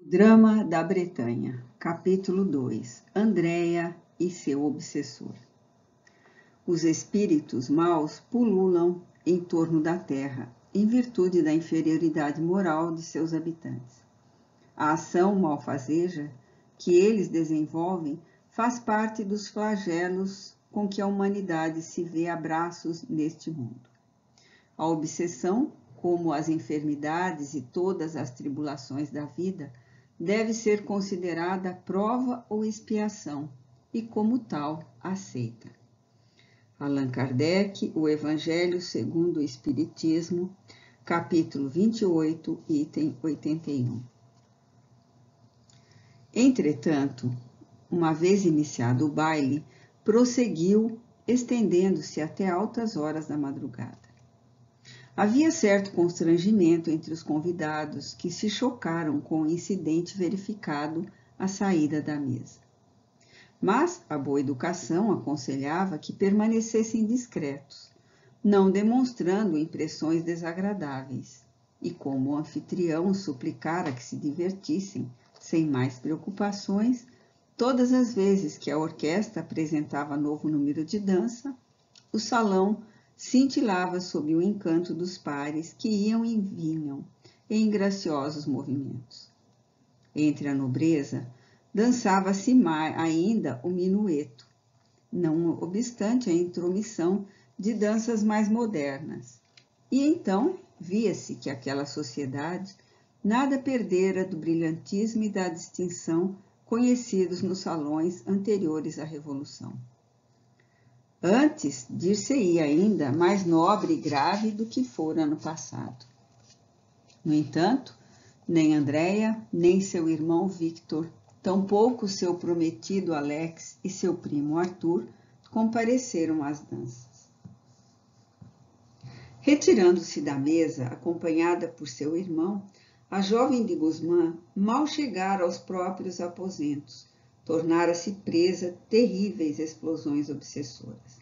Drama da Bretanha, capítulo 2. Andréia e seu obsessor. Os espíritos maus pululam em torno da terra, em virtude da inferioridade moral de seus habitantes. A ação malfazeja que eles desenvolvem faz parte dos flagelos com que a humanidade se vê a braços neste mundo. A obsessão, como as enfermidades e todas as tribulações da vida, deve ser considerada prova ou expiação e, como tal, aceita. Allan Kardec, O Evangelho segundo o Espiritismo, capítulo 28, item 81. Entretanto, uma vez iniciado o baile, prosseguiu, estendendo-se até altas horas da madrugada. Havia certo constrangimento entre os convidados que se chocaram com o incidente verificado à saída da mesa. Mas a boa educação aconselhava que permanecessem discretos, não demonstrando impressões desagradáveis, e como o anfitrião suplicara que se divertissem, sem mais preocupações, todas as vezes que a orquestra apresentava novo número de dança, o salão cintilava sob o encanto dos pares que iam e vinham em graciosos movimentos. Entre a nobreza, dançava-se ainda o minueto, não obstante a intromissão de danças mais modernas. E então via-se que aquela sociedade nada perdera do brilhantismo e da distinção conhecidos nos salões anteriores à Revolução. Antes, dir-se-ia ainda mais nobre e grave do que fora no passado. No entanto, nem Andréia, nem seu irmão Victor, tampouco seu prometido Alex e seu primo Arthur, compareceram às danças. Retirando-se da mesa, acompanhada por seu irmão, a jovem de Guzmán mal chegara aos próprios aposentos, tornara-se presa terríveis explosões obsessoras.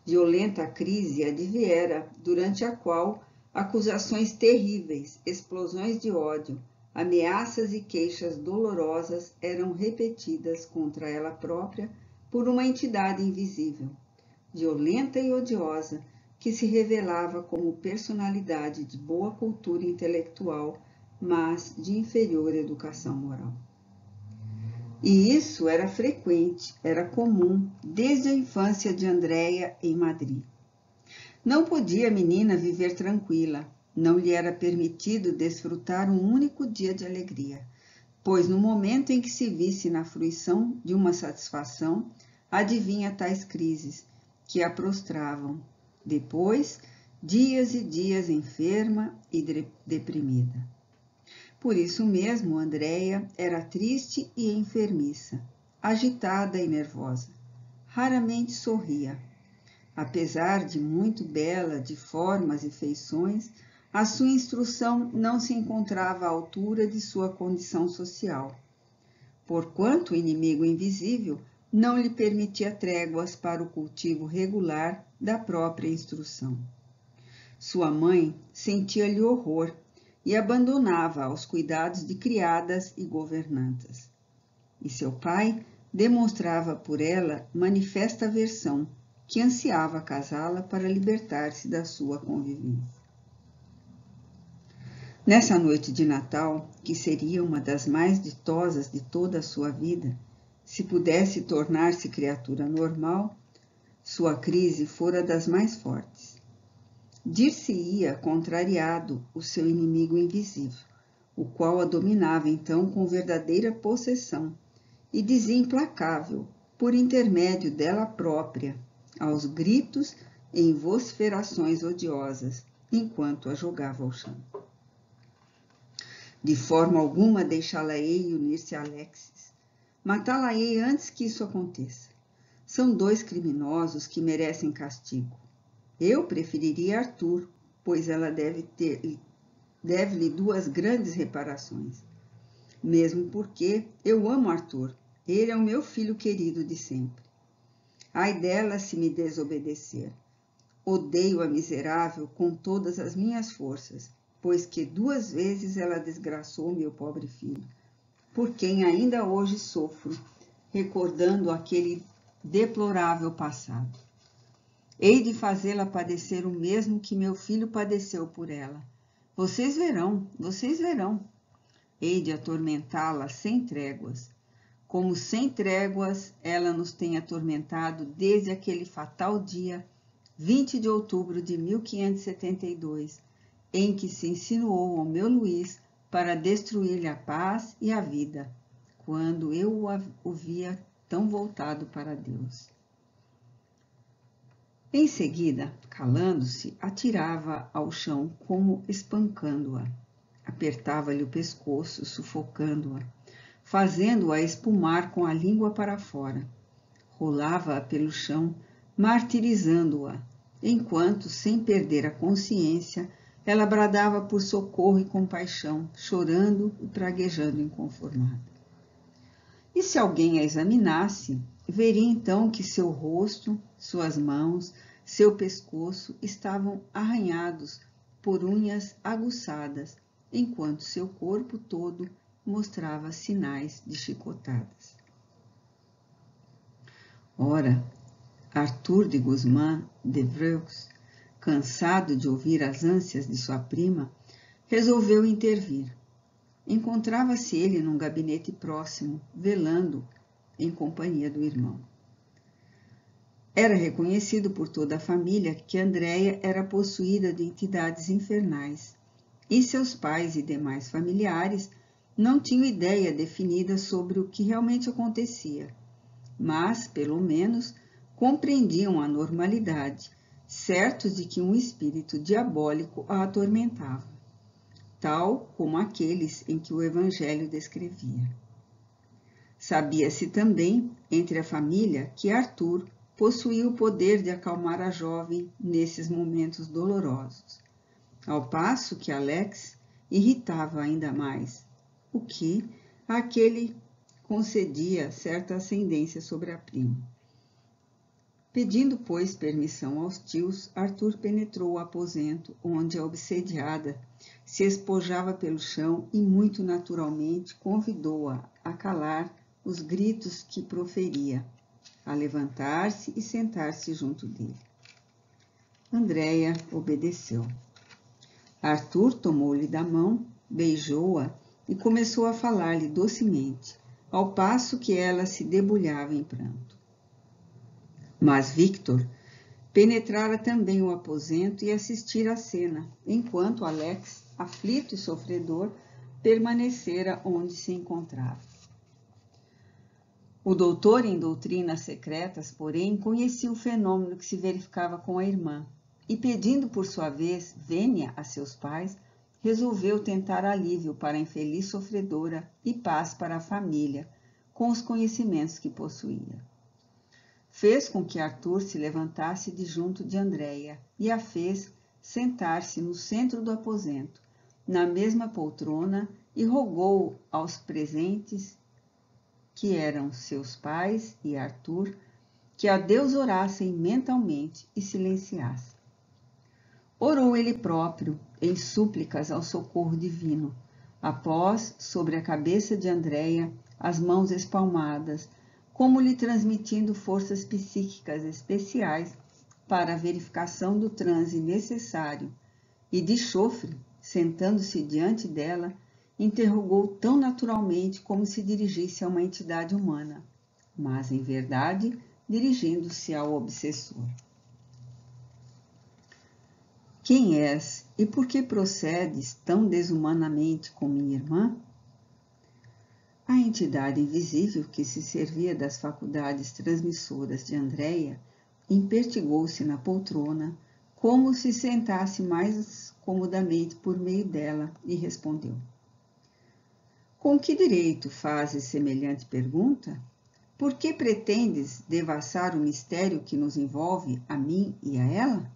Violenta crise adviera, durante a qual acusações terríveis, explosões de ódio, ameaças e queixas dolorosas eram repetidas contra ela própria por uma entidade invisível, violenta e odiosa, que se revelava como personalidade de boa cultura intelectual, mas de inferior educação moral. E isso era frequente, era comum, desde a infância de Andréia em Madrid. Não podia a menina viver tranquila, não lhe era permitido desfrutar um único dia de alegria, pois no momento em que se visse na fruição de uma satisfação, adivinha tais crises, que a prostravam. Depois, dias e dias enferma e deprimida. Por isso mesmo, Andréia era triste e enfermiça, agitada e nervosa. Raramente sorria. Apesar de muito bela de formas e feições, a sua instrução não se encontrava à altura de sua condição social, porquanto o inimigo invisível não lhe permitia tréguas para o cultivo regular da própria instrução. Sua mãe sentia-lhe horror e abandonava aos cuidados de criadas e governantas. E seu pai demonstrava por ela manifesta aversão, que ansiava casá-la para libertar-se da sua convivência. Nessa noite de Natal, que seria uma das mais ditosas de toda a sua vida, se pudesse tornar-se criatura normal, sua crise fora das mais fortes. Dir-se-ia contrariado o seu inimigo invisível, o qual a dominava então com verdadeira possessão, e dizia implacável, por intermédio dela própria, aos gritos e em vociferações odiosas, enquanto a jogava ao chão. De forma alguma deixá-la-ei unir-se a Alexis. Matá-la-ei antes que isso aconteça. São dois criminosos que merecem castigo. Eu preferiria Arthur, pois ela deve-lhe duas grandes reparações. Mesmo porque eu amo Arthur, ele é o meu filho querido de sempre. Ai dela se me desobedecer. Odeio a miserável com todas as minhas forças, pois que 2 vezes ela desgraçou meu pobre filho, por quem ainda hoje sofro, recordando aquele deplorável passado. Hei de fazê-la padecer o mesmo que meu filho padeceu por ela. Vocês verão, vocês verão. Hei de atormentá-la sem tréguas, como sem tréguas ela nos tem atormentado desde aquele fatal dia, 20 de outubro de 1572, em que se insinuou ao meu Luís para destruir-lhe a paz e a vida, quando eu o via tão voltado para Deus. Em seguida, calando-se, atirava ao chão como espancando-a. Apertava-lhe o pescoço, sufocando-a, fazendo-a espumar com a língua para fora. Rolava-a pelo chão, martirizando-a, enquanto, sem perder a consciência, ela bradava por socorro e compaixão, chorando e praguejando inconformada. E se alguém a examinasse, veria então que seu rosto, suas mãos, seu pescoço estavam arranhados por unhas aguçadas, enquanto seu corpo todo mostrava sinais de chicotadas. Ora, Arthur de Guzmán de Vreux, cansado de ouvir as ânsias de sua prima, resolveu intervir. Encontrava-se ele num gabinete próximo, velando em companhia do irmão. Era reconhecido por toda a família que Andréia era possuída de entidades infernais, e seus pais e demais familiares não tinham ideia definida sobre o que realmente acontecia, mas, pelo menos, compreendiam a normalidade, certos de que um espírito diabólico a atormentava, tal como aqueles em que o Evangelho descrevia. Sabia-se também, entre a família, que Arthur possuía o poder de acalmar a jovem nesses momentos dolorosos, ao passo que Alex irritava ainda mais, o que àquele concedia certa ascendência sobre a prima. Pedindo, pois, permissão aos tios, Arthur penetrou o aposento, onde a obsediada se espojava pelo chão e, muito naturalmente, convidou-a a calar os gritos que proferia, a levantar-se e sentar-se junto dele. Andréia obedeceu. Arthur tomou-lhe da mão, beijou-a e começou a falar-lhe docemente, ao passo que ela se debulhava em pranto. Mas Victor penetrara também o aposento e assistira à cena, enquanto Alex, aflito e sofredor, permanecera onde se encontrava. O doutor em doutrinas secretas, porém, conhecia o fenômeno que se verificava com a irmã e, pedindo por sua vez vênia a seus pais, resolveu tentar alívio para a infeliz sofredora e paz para a família, com os conhecimentos que possuía. Fez com que Arthur se levantasse de junto de Andréia e a fez sentar-se no centro do aposento, na mesma poltrona, e rogou aos presentes, que eram seus pais e Arthur, que a Deus orassem mentalmente e silenciassem. Orou ele próprio, em súplicas ao socorro divino, após, sobre a cabeça de Andréia, as mãos espalmadas, como lhe transmitindo forças psíquicas especiais para a verificação do transe necessário, e de chofre, sentando-se diante dela, interrogou tão naturalmente como se dirigisse a uma entidade humana, mas, em verdade, dirigindo-se ao obsessor. Quem és e por que procedes tão desumanamente com minha irmã? A entidade invisível que se servia das faculdades transmissoras de Andréia impertigou-se na poltrona, como se sentasse mais comodamente por meio dela, e respondeu: Com que direito fazes semelhante pergunta? Por que pretendes devassar o mistério que nos envolve a mim e a ela?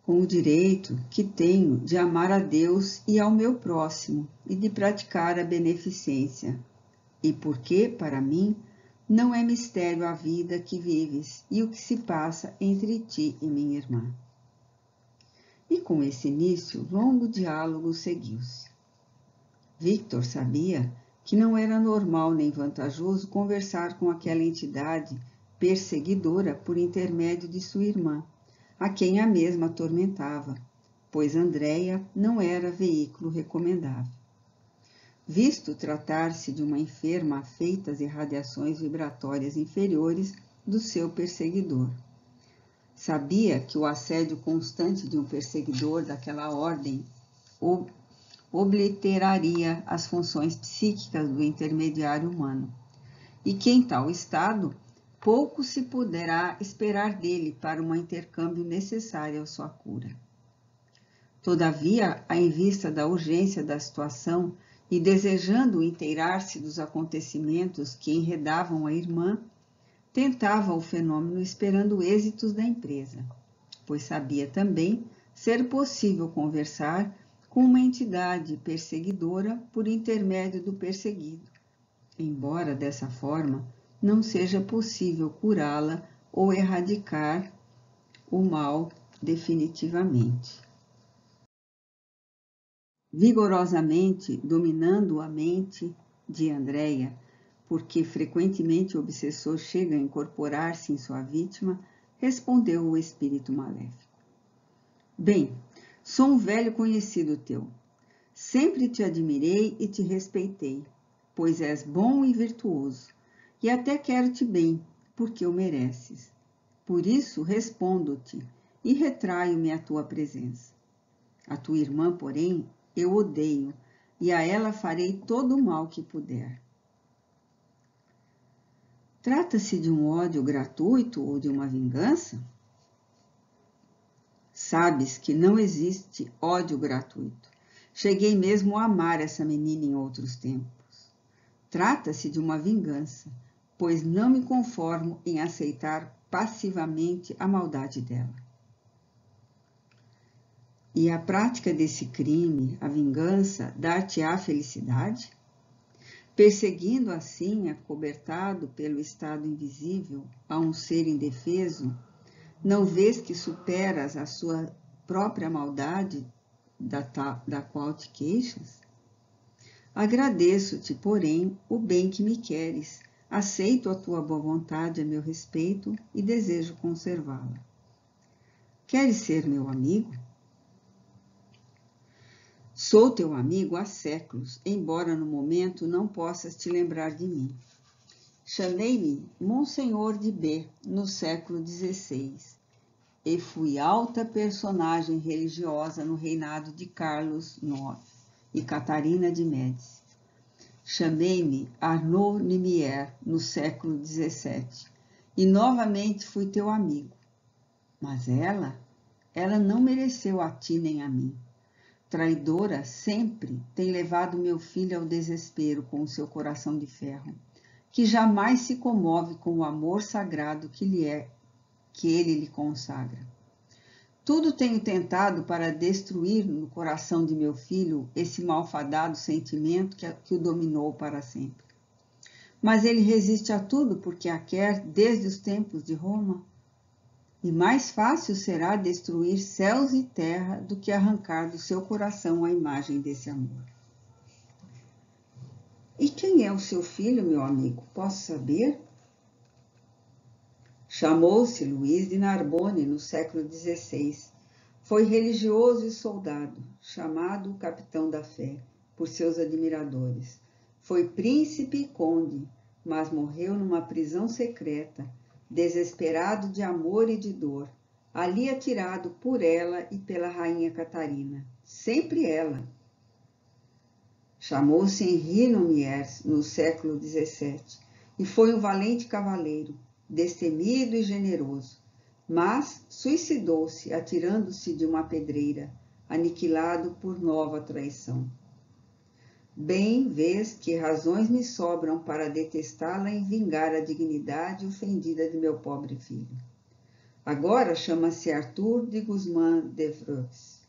Com o direito que tenho de amar a Deus e ao meu próximo e de praticar a beneficência, e porque, para mim, não é mistério a vida que vives e o que se passa entre ti e minha irmã. E com esse início, longo diálogo seguiu-se. Victor sabia que não era normal nem vantajoso conversar com aquela entidade perseguidora por intermédio de sua irmã, a quem a mesma atormentava, pois Andréia não era veículo recomendável. Visto tratar-se de uma enferma afeita às irradiações vibratórias inferiores do seu perseguidor. Sabia que o assédio constante de um perseguidor daquela ordem obliteraria as funções psíquicas do intermediário humano, e que em tal estado pouco se poderá esperar dele para um intercâmbio necessário à sua cura. Todavia, em vista da urgência da situação e desejando inteirar-se dos acontecimentos que enredavam a irmã, tentava o fenômeno esperando êxitos da empresa, pois sabia também ser possível conversar com uma entidade perseguidora por intermédio do perseguido, embora dessa forma não seja possível curá-la ou erradicar o mal definitivamente. Vigorosamente dominando a mente de Andréia, porque frequentemente o obsessor chega a incorporar-se em sua vítima, respondeu o espírito maléfico. Bem, sou um velho conhecido teu. Sempre te admirei e te respeitei, pois és bom e virtuoso, e até quero-te bem, porque o mereces. Por isso respondo-te e retraio-me à tua presença. A tua irmã, porém, eu odeio, e a ela farei todo o mal que puder. Trata-se de um ódio gratuito ou de uma vingança? Sabes que não existe ódio gratuito. Cheguei mesmo a amar essa menina em outros tempos. Trata-se de uma vingança, pois não me conformo em aceitar passivamente a maldade dela. E a prática desse crime, a vingança, dar-te-á felicidade? Perseguindo assim, acobertado pelo estado invisível, a um ser indefeso, não vês que superas a sua própria maldade da qual te queixas? Agradeço-te, porém, o bem que me queres, aceito a tua boa vontade a meu respeito e desejo conservá-la. Queres ser meu amigo? Sou teu amigo há séculos, embora no momento não possas te lembrar de mim. Chamei-me Monsenhor de B no século XVI e fui alta personagem religiosa no reinado de Carlos IX e Catarina de Médici. Chamei-me Arnaud Nimier no século XVII e novamente fui teu amigo. Mas ela não mereceu a ti nem a mim. Traidora sempre tem levado meu filho ao desespero com o seu coração de ferro, que jamais se comove com o amor sagrado que ele lhe consagra. Tudo tenho tentado para destruir no coração de meu filho esse malfadado sentimento que o dominou para sempre. Mas ele resiste a tudo porque a quer desde os tempos de Roma. E mais fácil será destruir céus e terra do que arrancar do seu coração a imagem desse amor. E quem é o seu filho, meu amigo? Posso saber? Chamou-se Luís de Narbonne no século XVI. Foi religioso e soldado, chamado o Capitão da Fé, por seus admiradores. Foi príncipe e conde, mas morreu numa prisão secreta, desesperado de amor e de dor, ali atirado por ela e pela rainha Catarina, sempre ela. Chamou-se Henri Nomières no século XVII e foi um valente cavaleiro, destemido e generoso, mas suicidou-se atirando-se de uma pedreira, aniquilado por nova traição. Bem vês que razões me sobram para detestá-la e vingar a dignidade ofendida de meu pobre filho. Agora chama-se Arthur de Guzmán de Vreux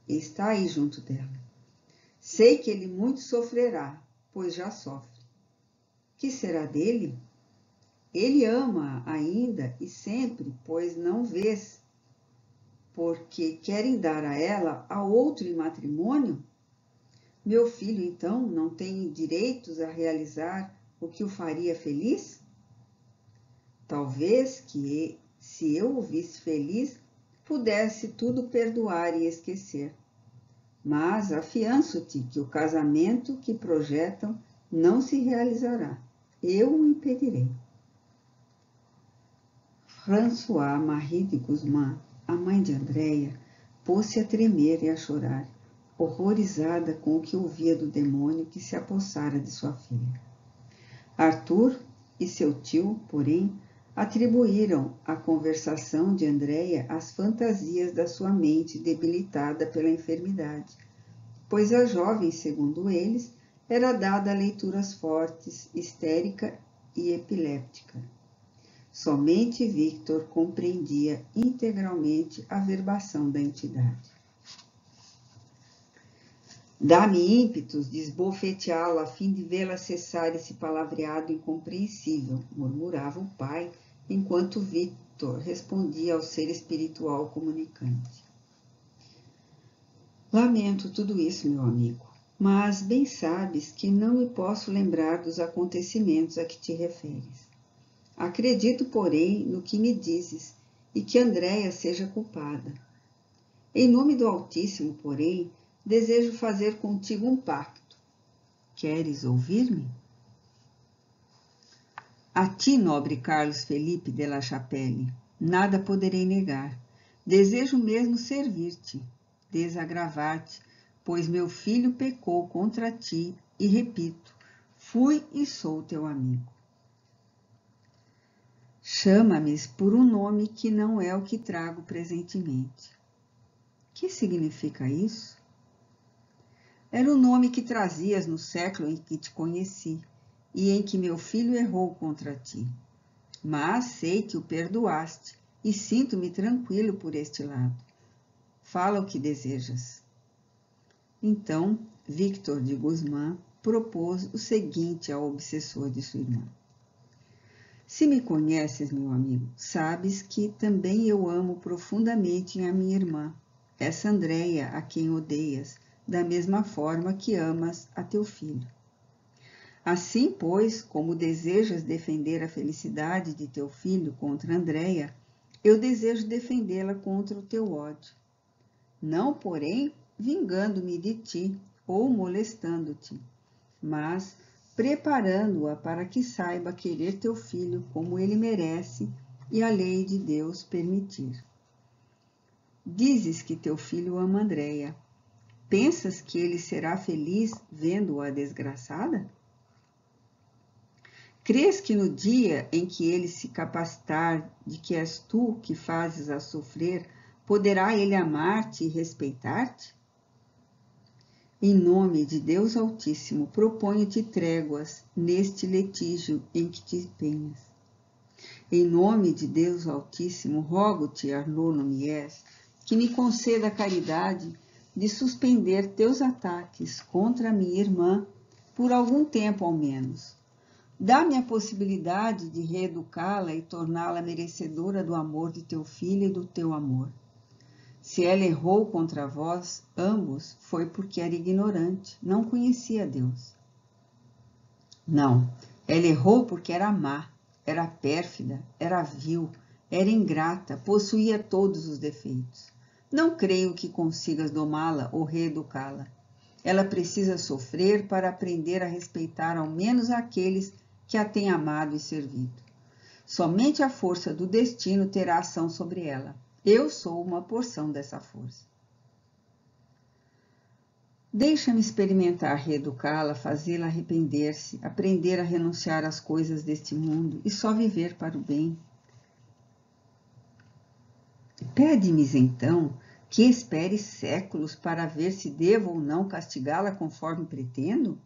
e está aí junto dela. Sei que ele muito sofrerá, pois já sofre. Que será dele? Ele ama ainda e sempre, pois não vês, porque querem dar a ela a outro em matrimônio? Meu filho, então, não tem direitos a realizar o que o faria feliz? Talvez que, se eu o visse feliz, pudesse tudo perdoar e esquecer. Mas afianço-te que o casamento que projetam não se realizará. Eu o impedirei. Françoise-Marie de Guzmán, a mãe de Andréia, pôs-se a tremer e a chorar, horrorizada com o que ouvia do demônio que se apossara de sua filha. Arthur e seu tio, porém, atribuíram a conversação de Andréia às fantasias da sua mente debilitada pela enfermidade, pois a jovem, segundo eles, era dada a leituras fortes, histérica e epiléptica. Somente Victor compreendia integralmente a verbação da entidade. Dá-me ímpetos de esbofeteá-la a fim de vê-la cessar esse palavreado incompreensível, murmurava o pai, enquanto Victor respondia ao ser espiritual comunicante. Lamento tudo isso, meu amigo, mas bem sabes que não me posso lembrar dos acontecimentos a que te referes. Acredito, porém, no que me dizes e que Andréia seja culpada. Em nome do Altíssimo, porém, desejo fazer contigo um pacto. Queres ouvir-me? A ti, nobre Carlos Felipe de la Chapelle, nada poderei negar. Desejo mesmo servir-te, desagravar-te, pois meu filho pecou contra ti e, repito, fui e sou teu amigo. Chama-me por um nome que não é o que trago presentemente. Que significa isso? Era o nome que trazias no século em que te conheci e em que meu filho errou contra ti. Mas sei que o perdoaste e sinto-me tranquilo por este lado. Fala o que desejas. Então, Victor de Guzmán propôs o seguinte ao obsessor de sua irmã. Se me conheces, meu amigo, sabes que também eu amo profundamente a minha irmã, essa Andréia a quem odeias, da mesma forma que amas a teu filho. Assim, pois, como desejas defender a felicidade de teu filho contra Andréia, eu desejo defendê-la contra o teu ódio. Não, porém, vingando-me de ti ou molestando-te, mas preparando-a para que saiba querer teu filho como ele merece e a lei de Deus permitir. Dizes que teu filho ama Andréia. Pensas que ele será feliz vendo-a desgraçada? Crês que no dia em que ele se capacitar de que és tu que fazes-a sofrer, poderá ele amar-te e respeitar-te? Em nome de Deus Altíssimo, proponho-te tréguas neste litígio em que te empenhas. Em nome de Deus Altíssimo, rogo-te, Arnaud Nomies, que me conceda a caridade de suspender teus ataques contra a minha irmã por algum tempo ao menos. Dá-me a possibilidade de reeducá-la e torná-la merecedora do amor de teu filho e do teu amor. Se ela errou contra vós, ambos, foi porque era ignorante, não conhecia Deus. Não, ela errou porque era má, era pérfida, era vil, era ingrata, possuía todos os defeitos. Não creio que consigas domá-la ou reeducá-la. Ela precisa sofrer para aprender a respeitar ao menos aqueles que a têm amado e servido. Somente a força do destino terá ação sobre ela. Eu sou uma porção dessa força. Deixa-me experimentar reeducá-la, fazê-la arrepender-se, aprender a renunciar às coisas deste mundo e só viver para o bem. Pede-me, então, que espere séculos para ver se devo ou não castigá-la conforme pretendo?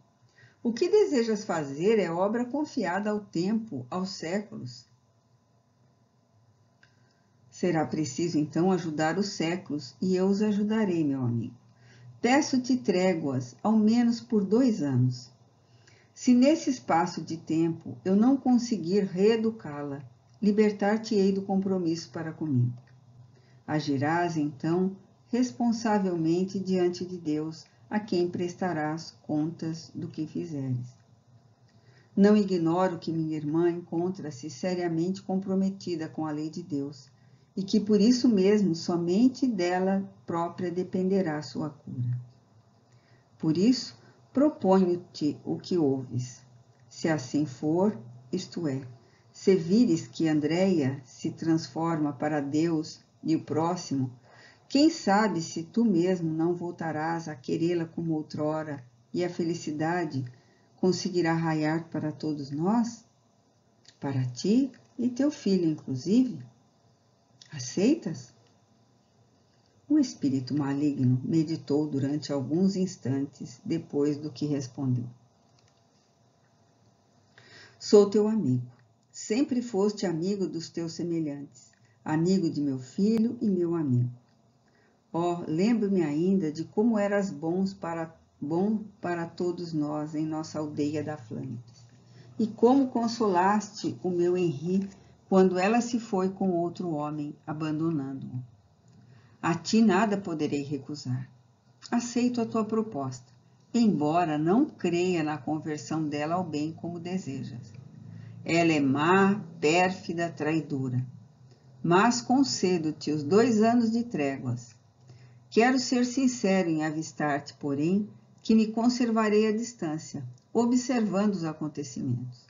O que desejas fazer é obra confiada ao tempo, aos séculos. Será preciso, então, ajudar os séculos, e eu os ajudarei, meu amigo. Peço-te tréguas, ao menos por 2 anos. Se nesse espaço de tempo eu não conseguir reeducá-la, libertar-te-ei do compromisso para comigo. Agirás, então, responsavelmente diante de Deus, a quem prestarás contas do que fizeres. Não ignoro que minha irmã encontra-se seriamente comprometida com a lei de Deus, e que por isso mesmo somente dela própria dependerá sua cura. Por isso, proponho-te o que ouves. Se assim for, isto é, se vires que Andreia se transforma para Deus e o próximo, quem sabe se tu mesmo não voltarás a querê-la como outrora e a felicidade conseguirá raiar para todos nós? Para ti e teu filho, inclusive? Aceitas? O espírito maligno meditou durante alguns instantes depois do que respondeu. Sou teu amigo. Sempre foste amigo dos teus semelhantes, amigo de meu filho e meu amigo. Oh, lembro-me ainda de como eras bom para todos nós em nossa aldeia da Flandres, e como consolaste o meu Henri quando ela se foi com outro homem, abandonando-o. A ti nada poderei recusar. Aceito a tua proposta, embora não creia na conversão dela ao bem como desejas. Ela é má, pérfida, traidora. Mas concedo-te os 2 anos de tréguas. Quero ser sincero em avistar-te, porém, que me conservarei à distância, observando os acontecimentos.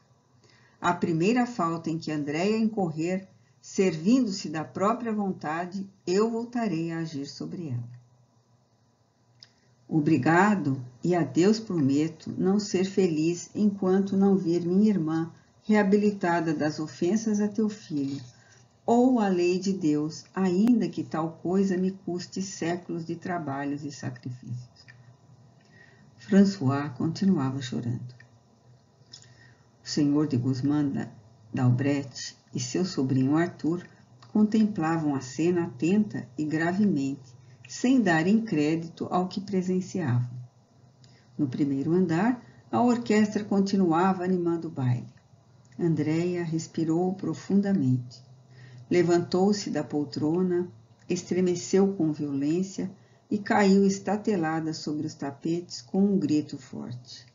A primeira falta em que Andreia incorrer, servindo-se da própria vontade, eu voltarei a agir sobre ela. Obrigado, e a Deus prometo não ser feliz enquanto não vir minha irmã reabilitada das ofensas a teu filho, ou a lei de Deus, ainda que tal coisa me custe séculos de trabalhos e sacrifícios. François continuava chorando. O senhor de Guzmán d'Albret e seu sobrinho Arthur contemplavam a cena atenta e gravemente, sem darem crédito ao que presenciavam. No primeiro andar, a orquestra continuava animando o baile. Andreia respirou profundamente. Levantou-se da poltrona, estremeceu com violência e caiu estatelada sobre os tapetes com um grito forte.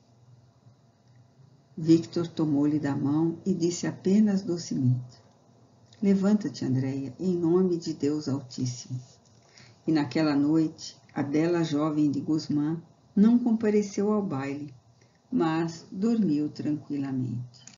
Victor tomou-lhe da mão e disse apenas docemente: Levanta-te, Andreia, em nome de Deus Altíssimo. E naquela noite, a bela jovem de Guzmán não compareceu ao baile, mas dormiu tranquilamente.